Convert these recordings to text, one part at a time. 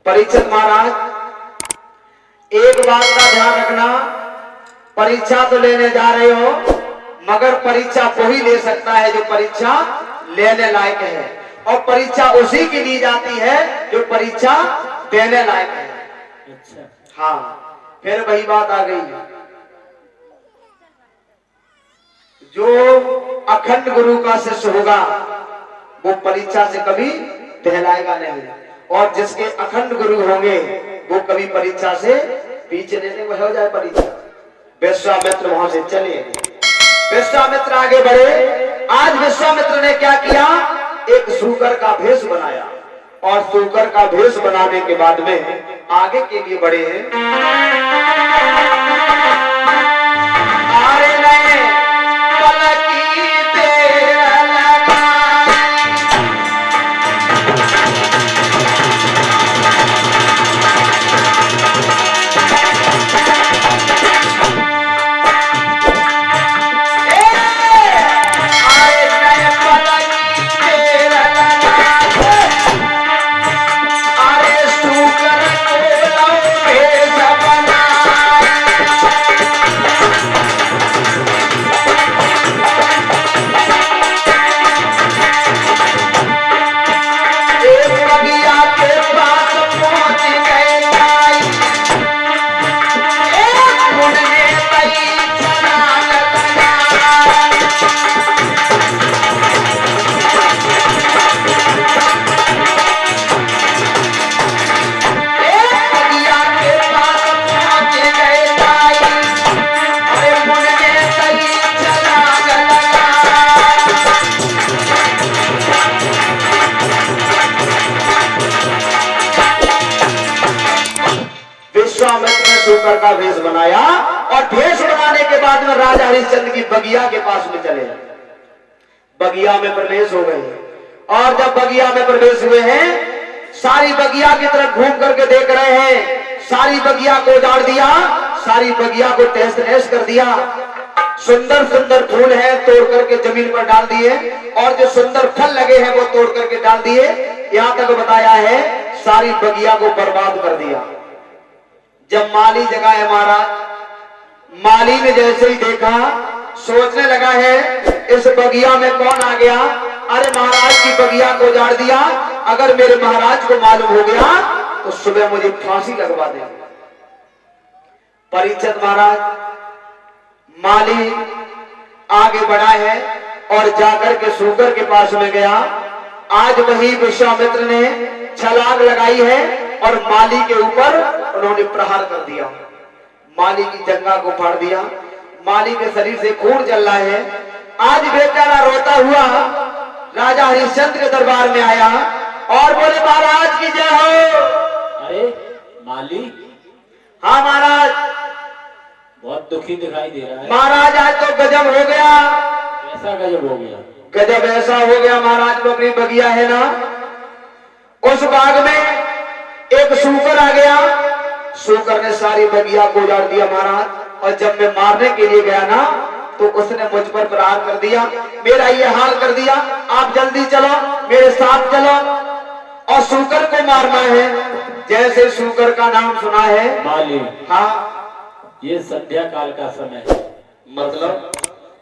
परीक्षित महाराज एक बात का ध्यान रखना, परीक्षा तो लेने जा रहे हो मगर परीक्षा वही ले सकता है जो परीक्षा लेने लायक है, और परीक्षा उसी की ली जाती है जो परीक्षा देने लायक है। अच्छा, हाँ, फिर वही बात आ गई, जो अखंड गुरु का शिष्य होगा वो परीक्षा से कभी दहलाएगा नहीं, और जिसके अखंड गुरु होंगे वो कभी परीक्षा से पीछे नहीं हो जाए परीक्षा। विश्वामित्र वहां से चले, विश्वामित्र आगे बढ़े। आज विश्वामित्र ने क्या किया, एक सूकर का भेष बनाया, और सूकर का भेष बनाने के बाद में आगे के लिए बढ़े हैं। सूकर का भेष बनाया, और भेष बनाने के बाद में राजा हरिश्चंद्र की बगिया के पास में चले, बगिया में प्रवेश हो गए। और जब बगिया में प्रवेश हुए हैं, सारी बगिया की तरफ घूम करके देख रहे हैं, सारी बगिया को उजाड़ दिया, सारी बगिया को तहस नहस कर दिया। सुंदर सुंदर फूल हैं तोड़ करके जमीन पर डाल दिए, और जो सुंदर फल लगे हैं वो तोड़ करके डाल दिए। यहां तक बताया है सारी बगिया को बर्बाद कर दिया। जब माली जगा है महाराज, माली ने जैसे ही देखा सोचने लगा है इस बगिया में कौन आ गया, अरे महाराज की बगिया को उजाड़ दिया, अगर मेरे महाराज को मालूम हो गया तो सुबह मुझे फांसी लगवा देंगे। परीक्षित महाराज, माली आगे बढ़ा है और जाकर के सूकर के पास में गया। आज वही विश्वामित्र ने छलांग लगाई है और माली के ऊपर उन्होंने प्रहार कर दिया, माली की जंघा को फाड़ दिया, माली के शरीर से खून चल रहा है। आज बेचारा रोता हुआ राजा हरिश्चंद्र के दरबार में आया और बोले महाराज की जय हो। अरे माली? हाँ महाराज। बहुत दुखी दिखाई दे रहा है। महाराज आज तो गजब हो गया। ऐसा गजब हो गया? गजब ऐसा हो गया महाराज, को अपनी बगिया है ना, उस बाग में एक सूकर आ गया, सूकर ने सारी बगिया को उजाड़ दिया महाराज। और जब मैं मारने के लिए गया ना तो उसने मुझ पर प्रहार कर दिया, मेरा ये हाल कर दिया, आप जल्दी चलो मेरे साथ चलो और सूकर को मारना है। जैसे सूकर का नाम सुना है माली, हाँ, ये संध्या काल का समय है, मतलब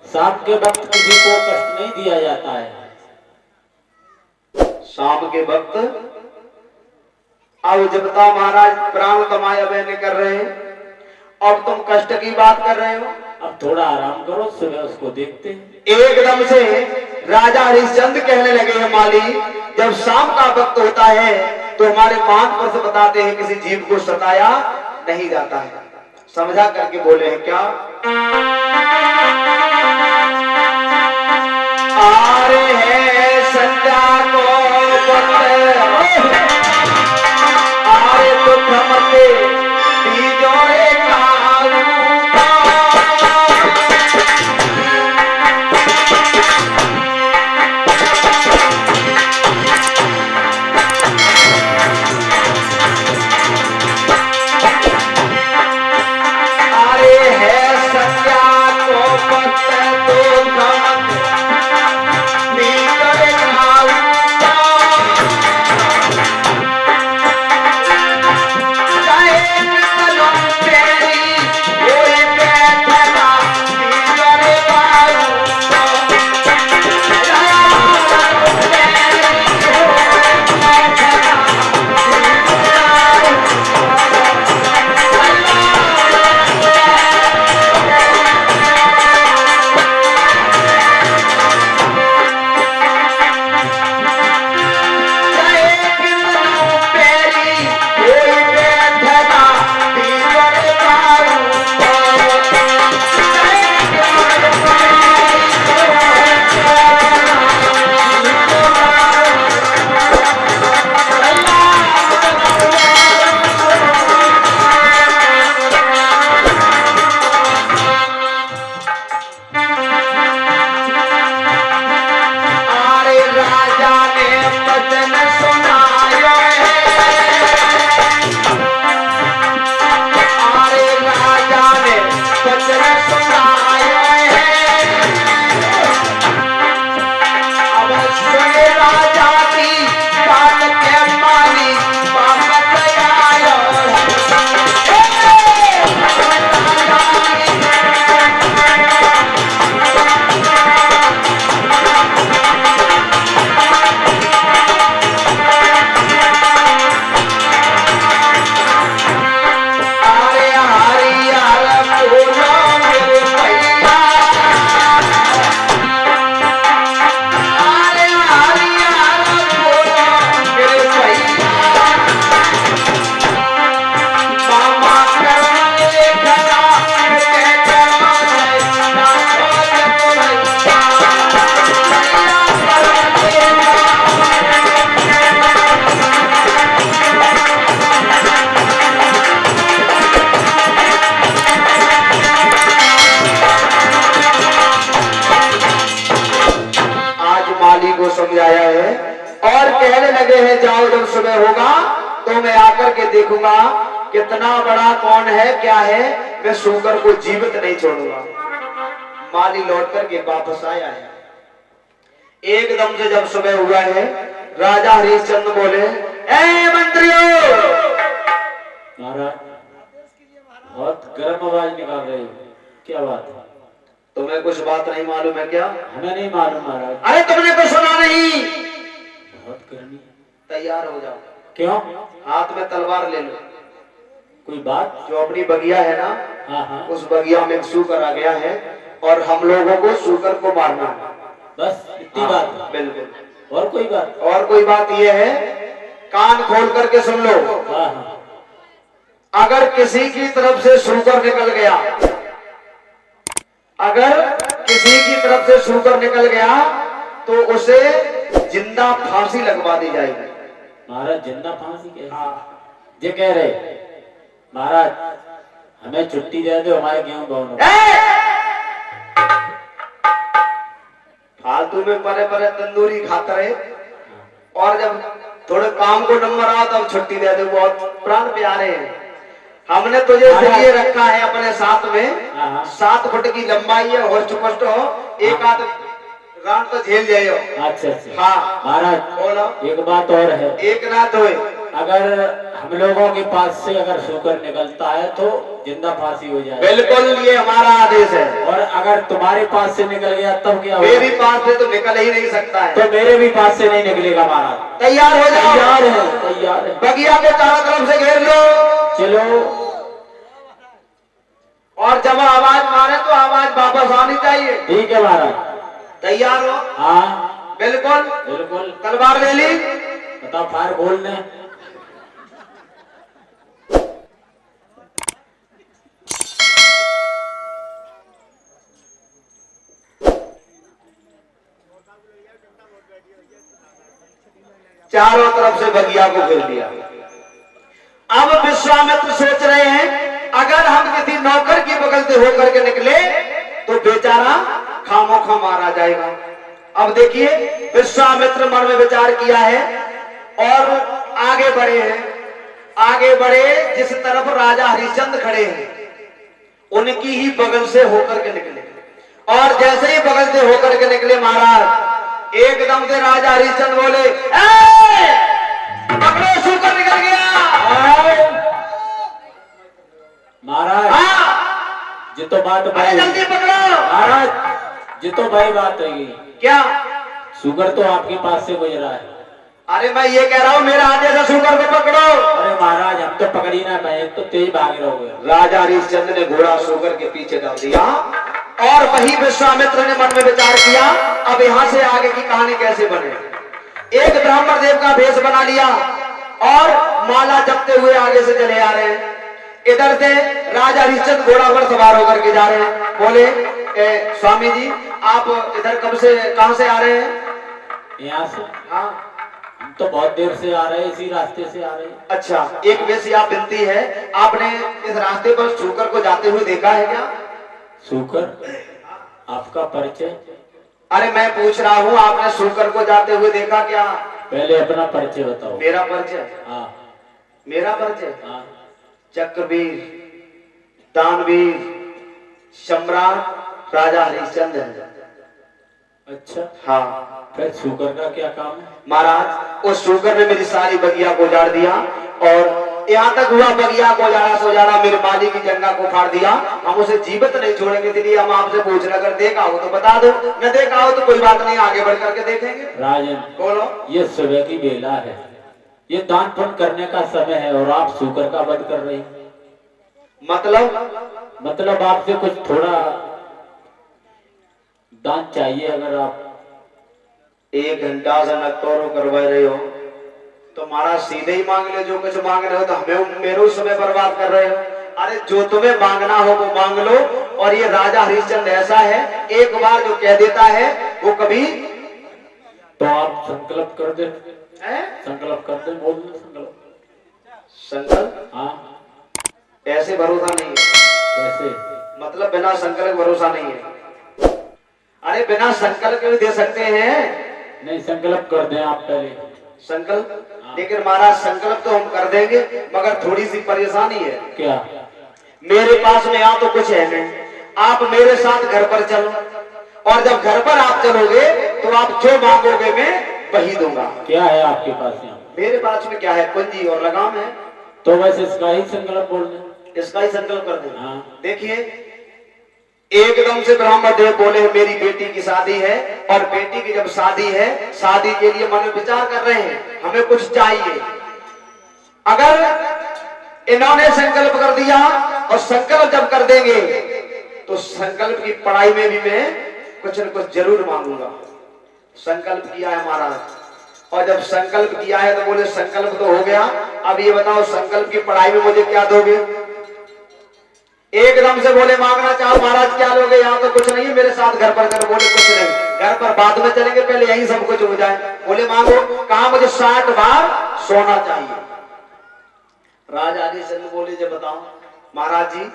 शाम के वक्त किसी को कष्ट नहीं दिया जाता है। शाम के वक्त अब जब तक महाराज प्राण कमाया बहने कर रहे हैं, अब तुम कष्ट की बात कर रहे हो। अब थोड़ा आराम करो, सुबह उसको देखते हैं। एकदम से राजा हरिश्चंद्र कहने लगे हैं माली, जब शाम का वक्त होता है तो हमारे मान पर से बताते हैं किसी जीव को सताया नहीं जाता है। समझा करके बोले हैं क्या, आ रहे हैं संध्या को आरे तो थमते बीजोरे रहे जाओ, जब सुबह होगा तो मैं आकर के देखूंगा कितना बड़ा कौन है क्या है, मैं सूकर को जीवित नहीं छोड़ूंगा। माली लौट करके वापस आया है। एकदम से जब सुबह हुआ है, राजा हरिश्चंद्र बोले, ए मंत्रियों! महाराज बहुत गर्म आवाज निकाल रहे हो, क्या बात है? तुम्हें कुछ बात नहीं मालूम है क्या? हमें नहीं मालूम महाराज। अरे तुमने कुछ सुना नहीं? बहुत गर्मी। तैयार हो जाओ। क्यों? हाथ में तलवार ले लो। कोई बात? जो अपनी बगिया है ना, हाँ हाँ, उस बगिया में सूकर आ गया है और हम लोगों को सूकर को मारना है। बस इतनी हाँ, बात? बिल्कुल। और कोई बात? और कोई बात यह है, कान खोल करके सुन लो। हाँ हाँ, अगर किसी की तरफ से सूकर निकल गया, अगर किसी की तरफ से सूकर निकल गया तो उसे जिंदा फांसी लगवा दी जाएगी। महाराज जिंदा फांसी कैसे? हाँ। ये कह रहे महाराज हमें छुट्टी दे दो, हमारे गेहूं बोने। फालतू में परे परे तंदूरी खाते रहे, और जब थोड़े काम को नंबर आओ तब छुट्टी दे दो। बहुत प्राण प्यारे हैं। हमने तुझे इसलिए रखा है अपने साथ में, हाँ। 7 फुट की लंबाई है, होस्ट पुष्ट हो, एक आध राउंड तो झेल जाइयो। अच्छा अच्छा। हाँ महाराज बोलो। एक बात और है, एक ना दो। अगर हम लोगों के पास से अगर सूकर निकलता है तो जिंदा फांसी हो जाए। बिल्कुल, ये हमारा आदेश है। और अगर तुम्हारे पास से निकल गया तब क्या होगा? मेरी पास से तो निकल ही नहीं सकता है। तो मेरे भी पास से नहीं निकलेगा महाराज। तैयार हो जाओ। तैयार है, तैयार है। बगिया के चारों तरफ से घेर लो। चलो। और जब आवाज मारे तो आवाज वापस आनी चाहिए। ठीक है महाराज। तैयार हो? हाँ बिल्कुल। बिल्कुल। तलवार ले ली। बताओ फायर खोलने। चारों तरफ से बगिया को घेर दिया। अब विश्वामित्र सोच रहे हैं, अगर हम किसी नौकर की बगल से होकर के निकले तो बेचारा खामोखा मारा जाएगा। अब देखिए, विश्वामित्र मन में विचार किया है और आगे बढ़े हैं। आगे बढ़े, जिस तरफ राजा हरिश्चंद्र खड़े हैं उनकी ही बगल से होकर के निकले। और जैसे ही बगल से होकर के निकले महाराज, एकदम से राजा हरिश्चंद्र बोले, पकड़ो, सूकर निकल गया। महाराज हाँ, जितो बात अरे भाई, जल्दी पकड़ो। महाराज जितो भाई बात होगी। क्या? शुगर तो आपके पास से गुजरा है। अरे मैं ये कह रहा हूँ, मेरा आदेश है, सूकर को पकड़ो। अरे महाराज हम तो पकड़ ही ना पाए, तो तेज भाग रहोगे। राजा हरिश्चंद्र ने घोड़ा सूकर के पीछे डाल दिया और वही विश्वामित्र ने मन में विचार किया, अब यहाँ से आगे की कहानी कैसे बने। एक ब्राह्मण देव का भेष बना लिया और माला जपते हुए आगे से चले आ रहे हैं। इधर से राजा हरिश्चंद्र घोड़ा पर सवार होकर के जा रहे हैं। बोले, स्वामी जी आप इधर कब से, कहां से आ रहे हैं? यहाँ से? हाँ। हम तो बहुत देर से आ रहे हैं, इसी रास्ते से आ रहे हैं। अच्छा, एक वैसी आप विनती है, आपने इस रास्ते पर सूकर को जाते हुए देखा है क्या? शुकर आपका परिचय? अरे मैं पूछ रहा हूँ, आपने सूकर को जाते हुए देखा क्या? पहले अपना परिचय बताओ। मेरा परिचय? हाँ मेरा परिचय? हाँ। चक्रवीर, दानवीर, सम्राट राजा हरिश्चंद्र है। अच्छा हाँ। फिर शुगर का क्या काम है? महाराज उस शुगर ने मेरी सारी बगिया को उजाड़ दिया और यहाँ तक हुआ, बगिया को उजाड़ा सो उजाड़ा, मेरे माली की जंगा को फाड़ दिया। हम उसे जीवित नहीं छोड़ेंगे, इसलिए हम आपसे पूछ रहे, अगर देखा हो तो बता दो, न देखा हो तो कोई बात नहीं, आगे बढ़ करके देखेंगे। राजन बोलो। ये सुबह की बेला है, ये दान पुण्य करने का समय है और आप शुगर का वध कर रहे हैं। मतलब आपसे कुछ थोड़ा दान चाहिए। अगर आप 1 घंटा से नक्तौरों करवा रहे हो तो महाराज सीधे ही मांग ले, जो कुछ मांग रहे हो, तो हमें मेरे समय बर्बाद कर रहे हो। अरे जो तुम्हें मांगना हो वो मांग लो। और ये राजा हरिश्चंद्र ऐसा है, एक बार जो कह देता है वो कभी। तो आप संकल्प कर दे। संकल्प कर दे, बोल दे संकल्प। संकल्प? हाँ। ऐसे भरोसा नहीं है। कैसे? मतलब बिना संकल्प भरोसा नहीं है। अरे बिना संकल्प भी दे सकते हैं। नहीं, संकल्प कर दें आप पहले। संकल्प? लेकिन महाराज संकल्प तो हम कर देंगे, मगर थोड़ी सी परेशानी है। क्या? मेरे पास में यहाँ तो कुछ है नहीं, आप मेरे साथ घर पर चलो, और जब घर पर आप चलोगे तो आप जो मांगोगे मैं वही दूंगा। क्या है आपके पास यहाँ? मेरे पास में क्या है? कुंजी और लगाम है। तो वैसे इसका ही संकल्प बोल दे। इसका ही संकल्प कर दे। हाँ। देखिए, एकदम से ब्राह्मण देव बोले मेरी बेटी की शादी है, और बेटी की जब शादी है, शादी के लिए मन में विचार कर रहे हैं, हमें कुछ चाहिए। अगर इन्होंने संकल्प कर दिया, और संकल्प जब कर देंगे तो संकल्प की पढ़ाई में भी मैं कुछ न कुछ जरूर मांगूंगा। संकल्प किया है महाराज, और जब संकल्प किया है तो बोले संकल्प तो हो गया, अब ये बताओ संकल्प की पढ़ाई में मुझे क्या दोगे? एकदम से बोले मांगना चाहो महाराज, क्या लोगे? यहाँ तो कुछ नहीं है, मेरे साथ घर पर चलो। बोले कुछ नहीं, घर पर बाद में चलेंगे, पहले यही सब कुछ हो जाए। बोले मांगो। कहा मुझे 60 बार सोना चाहिए। राजा हरिश्चंद्र बोले जब बताओ महाराज जी,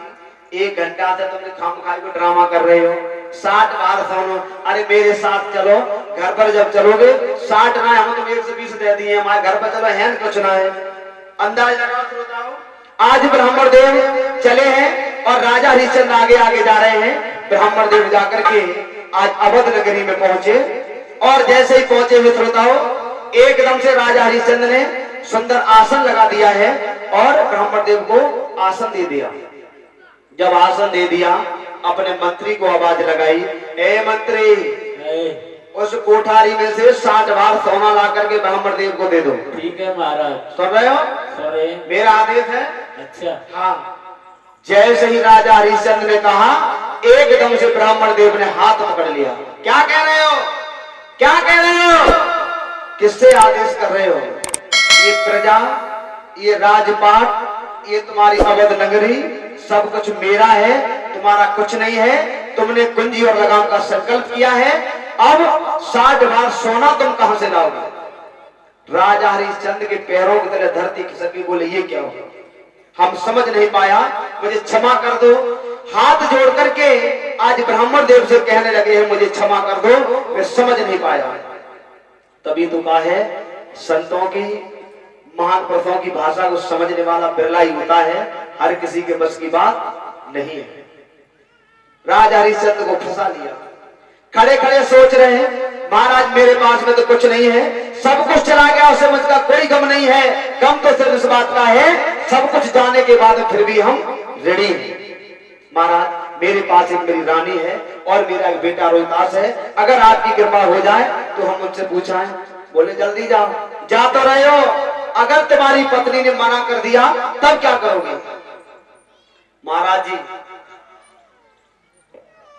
1 घंटा से तुमने खामखाई को ड्रामा कर रहे हो, 60 बार सोना। अरे मेरे साथ चलो, घर पर जब चलोगे 60 ना, हम तुम 120 दे दिए, हमारे घर पर चलो, है कुछ ना है। अंदाज लगाओ श्रोताओ, आज ब्राह्मण देव चले हैं और राजा हरिश्चंद्र आगे आगे जा रहे हैं। ब्राह्मण देव जाकर के आज अवध नगरी में पहुंचे, और जैसे ही पहुंचे हुए श्रोताओं, एकदम से राजा हरिश्चंद्र ने सुंदर आसन लगा दिया है, और ब्राह्मण देव को आसन दे दिया। जब आसन दे दिया, अपने मंत्री को आवाज लगाई, ए मंत्री, उस कोठारी में से 60 बार सोना ला करके ब्राह्मण देव को दे दो। ठीक है महाराज। सुन रहे हो? सुन रहे हैं। मेरा आदेश है। अच्छा। हाँ। जैसे ही राजा हरिश्चंद्र ने कहा, एकदम से ब्राह्मण देव ने हाथ पकड़ लिया। क्या कह रहे हो? क्या कह रहे हो? किससे आदेश कर रहे हो? ये प्रजा, ये राजपाट, ये तुम्हारी अवध नगरी, सब कुछ मेरा है, तुम्हारा कुछ नहीं है। तुमने कुंजी और लगाम का संकल्प किया है, अब 60 बार सोना तुम कहां से लाओगे? राजा हरिश्चंद्र के पैरों की तरह धरती खिसकी। बोले ये क्या हो? हम समझ नहीं पाया, मुझे क्षमा कर दो। हाथ जोड़ करके आज ब्राह्मण देव से कहने लगे हैं, मुझे क्षमा कर दो, मैं समझ नहीं पाया। तभी तो कहा है, संतों की, महान पुरुषों की भाषा को समझने वाला बिरला ही होता है, हर किसी के बस की बात नहीं है। राजा हरिश्चंद्र को फंसा लिया। खड़े खड़े सोच रहे हैं, महाराज मेरे पास में तो कुछ नहीं है, सब कुछ चला गया, उसे मुझका कोई गम नहीं है। गम तो सिर्फ इस बात का है, सब कुछ जाने के बाद फिर भी हम ऋणी हैं। महाराज मेरे पास एक मेरी रानी है, और मेरा एक बेटा रोहितास है, अगर आपकी कृपा हो जाए तो हम उनसे पूछाएं। बोले जल्दी जाओ। जा तो रहे हो, अगर तुम्हारी पत्नी ने मना कर दिया तब क्या करोगे? महाराज जी,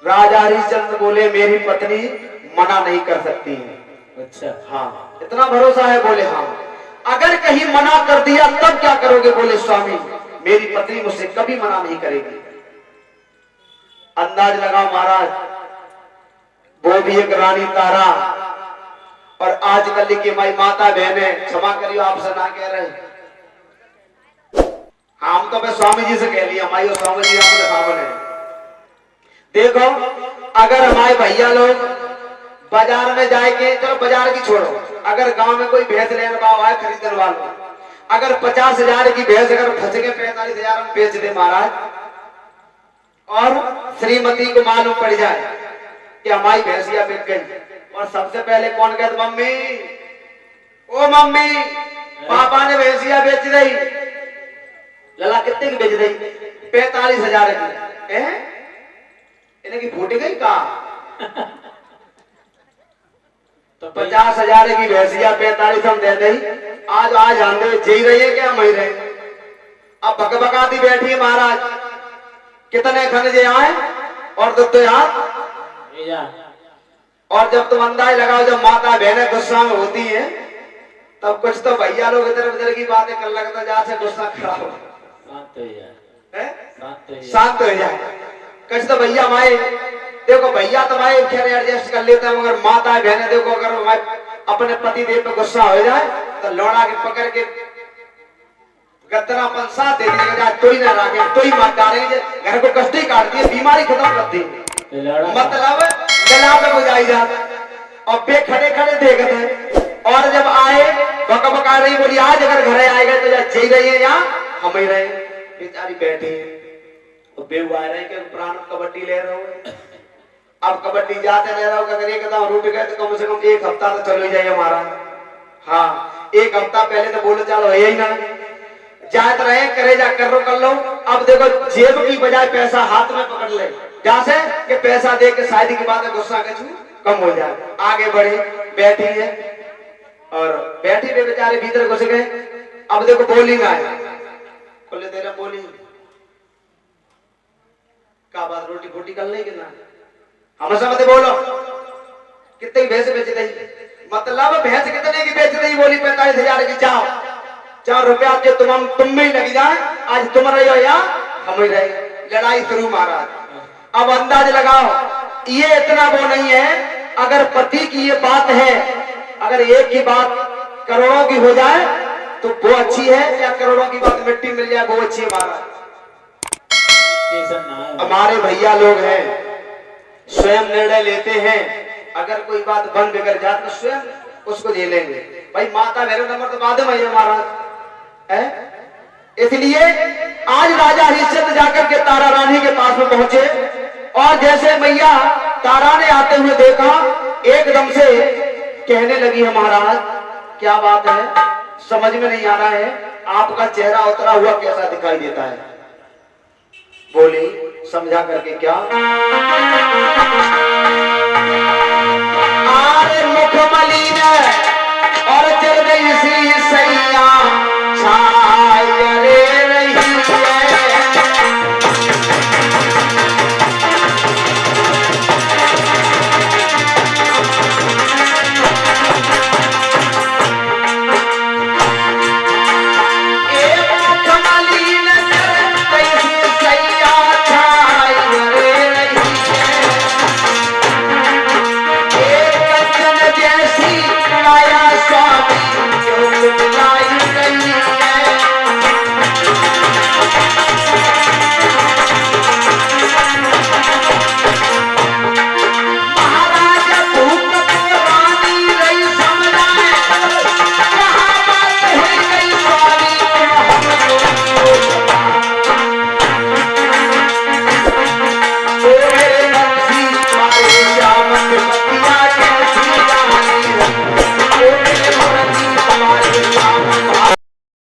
राजा हरिश्चंद्र बोले मेरी पत्नी मना नहीं कर सकती है। अच्छा। हाँ, इतना भरोसा है? बोले हाँ। अगर कहीं मना कर दिया तब क्या करोगे? बोले स्वामी मेरी पत्नी मुझसे कभी मना नहीं करेगी। अंदाज लगाओ महाराज, वो भी एक रानी तारा, और आजकल की माई माता बहने, क्षमा करियो आपसे ना कह रहे, हम तो मैं स्वामी जी से कह लिया, माई और स्वामी जी आपके सामने। देखो, अगर हमारे भैया लोग बाजार में जाएंगे, चलो बाजार की छोड़ो, अगर गांव में कोई भैंस लेने वाला है, खरीदने वाला, अगर 50,000 की भैंस अगर फंस के 45,000 में बेच दे महाराज, और श्रीमती को मालूम पड़ जाए कि हमारी भैंसिया बिक गई, और सबसे पहले कौन कहता? मम्मी, ओ मम्मी, पापा ने भैंसिया बेच दी। लला कितने की बेच दी? 45,000 की। इन्हें की फूट गई कहा? तो 50,000 की भैंसिया 45 हम दे दी। आज आंधे जी रही है क्या? मही रहे। अब भकभकाती बैठी है महाराज, कितने खनिजे आए और दुध याद। और जब तुम अंदाज लगाओ, जब माता बहनें गुस्सा में होती हैं, तब कुछ तो भैया लोग इधर उधर की बातें कर लगता, जहां से गुस्सा खराब हो, शांत हो जाए। कुछ तो भैया हमारे, देखो भैया तो भाई खैर एडजस्ट कर लेते हैं, मगर माता बहनें देखो, अगर हमारे अपने पति देव पे गुस्सा हो जाए तो लौड़ा के पकड़ के गद्दरा पंसा दे देगा, तो ही ना रागे, तो ही मत डालेंगे, घर को कष्ट ही काटती है, बीमारी खत्म करती है, मतलब गला पे बुझाई जाता। और बे खड़े खड़े देखते हैं, और जब आए बका बका रही, बोली आज अगर घर आएगा तो जा रही है यहाँ हम ही रहे। बेचारी बैठी है, बेव आ रहे कि प्राण कबड्डी ले रहे हो। अब कबड्डी जाते रह रहा हो, अगर एक कदम रूट गए तो कम से कम एक हफ्ता तो चलो ही जाए हमारा। हाँ, एक हफ्ता पहले तो बोले चलो है ही ना, जाते रहे करे जा कर लो। अब देखो जेब की बजाय पैसा हाथ में पकड़ ले, जैसे कि पैसा दे के शादी की बात है गुस्सा के कम हो जाए। आगे बढ़े, बैठी है और बैठी हुए बेचारे भीतर घुस गए। अब देखो बोलिंग आए, बोले तेरा बोलिंग का बात, रोटी फोटी कर ले कि ना, हम समझते बोलो कितने की भैंस बेच रही, मतलब भैंस कितने की बेच रही, बोली 45,000 की। जाओ 4 रुपया जो तुम में ही लगी जाए, आज तुम रहे हो या हम ही रहे। लड़ाई शुरू महाराज। अब अंदाज लगाओ, ये इतना वो नहीं है। अगर पति की ये बात है, अगर एक की बात करोड़ों की हो जाए तो वो अच्छी है, या करोड़ों की बात मिट्टी मिल जाए वो अच्छी है महाराज। हमारे भैया लोग हैं, स्वयं निर्णय लेते हैं। अगर कोई बात बन बिगड़ जाए तो स्वयं उसको ले लेंगे। भाई माता मेरा नंबर तो बाद में महाराज है। इसलिए आज राजा हरिश्चंद्र जाकर के तारा रानी के पास में पहुंचे, और जैसे मैया तारा ने आते हुए देखा, एकदम से कहने लगी है महाराज क्या बात है, समझ में नहीं आ रहा है, आपका चेहरा उतरा हुआ कैसा दिखाई देता है। बोली समझा करके क्या, आरे मुख मलिन और चल गई सी सैया छाय रे